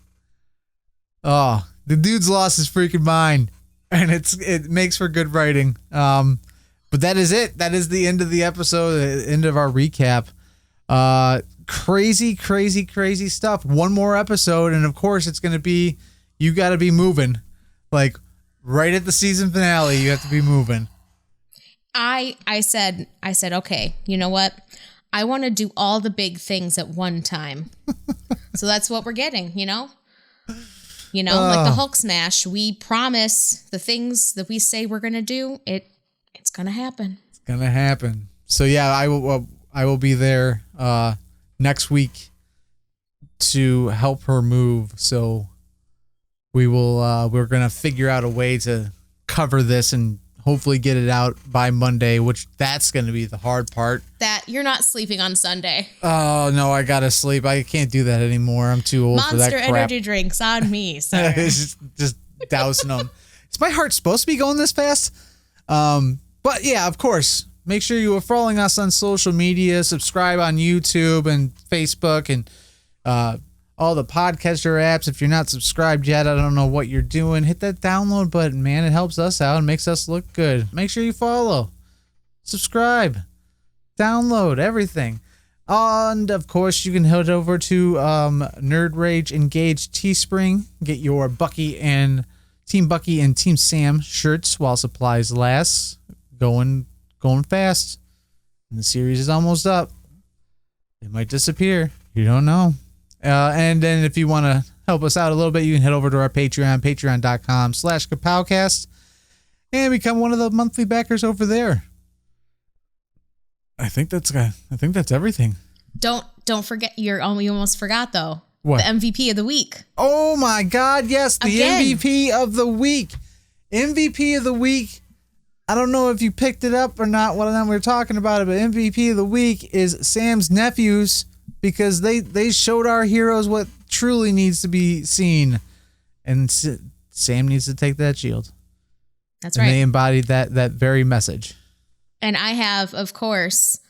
Oh, the dude's lost his freaking mind, and it makes for good writing. But that is it. That is the end of the episode, the end of our recap. Crazy, crazy, crazy stuff. One more episode, and of course it's going to be, you got to be moving. Like, right at the season finale, you have to be moving. I said, okay, you know what? I want to do all the big things at one time. So that's what we're getting, you know? Like the Hulk smash. We promise the things that we say we're going to do, it's going to happen. It's going to happen. So yeah, I will be there next week to help her move. So we're going to figure out a way to cover this and hopefully get it out by Monday, which that's going to be the hard part. That you're not sleeping on Sunday. Oh, no, I got to sleep. I can't do that anymore. I'm too old for that crap. Monster energy drinks on me, sir. just dousing them. Is my heart supposed to be going this fast? But yeah, of course, make sure you are following us on social media, subscribe on YouTube and Facebook and all the podcaster apps. If you're not subscribed yet, I don't know what you're doing. Hit that download button, man. It helps us out and makes us look good. Make sure you follow, subscribe, download, everything. And of course, you can head over to Nerd Rage Engage Teespring. Get your Bucky and Team Sam shirts while supplies last. Going fast. And the series is almost up. It might disappear. You don't know. And then if you want to help us out a little bit, you can head over to our Patreon, patreon.com/Kapowcast, and become one of the monthly backers over there. I think that's everything. Don't forget you almost forgot though. What? The MVP of the week. Oh my God, yes, the Again. MVP of the week. MVP of the week. I don't know if you picked it up or not when we were talking about it, but MVP of the week is Sam's nephews, because they showed our heroes what truly needs to be seen. And Sam needs to take that shield. That's and right. They embodied that very message. And I have, of course,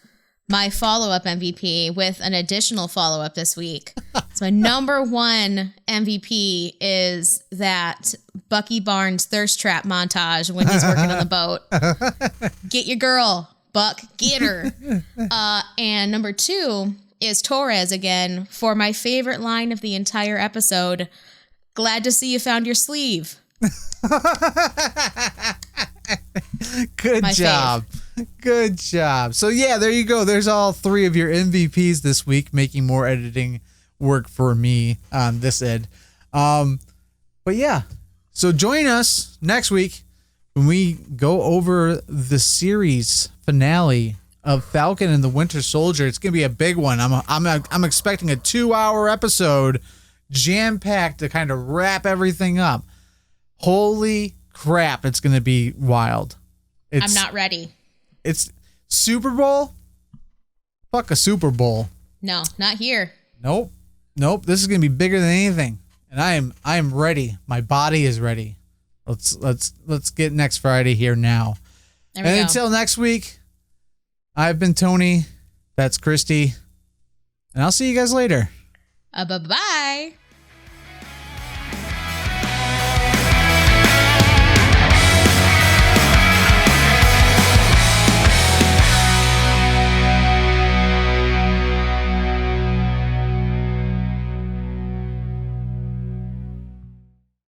my follow-up MVP with an additional follow-up this week. So my number one MVP is that Bucky Barnes thirst trap montage when he's working on the boat. Get your girl, Buck. Get her. And number two is Torres again for my favorite line of the entire episode. Glad to see you found your sleeve. Good My job. Good job. So yeah, there you go. There's all three of your MVPs this week, making more editing work for me on this end. But yeah, so join us next week when we go over the series finale of Falcon and the Winter Soldier. It's gonna be a big one. I'm expecting a 2-hour episode, jam-packed, to kind of wrap everything up. Holy crap, it's gonna be wild. I'm not ready. It's Super Bowl? Fuck a Super Bowl. No, not here. Nope. This is gonna be bigger than anything, and I am ready. My body is ready. Let's get next Friday here now. There we go. Until next week, I've been Tony. That's Christy, and I'll see you guys later. Bye-bye.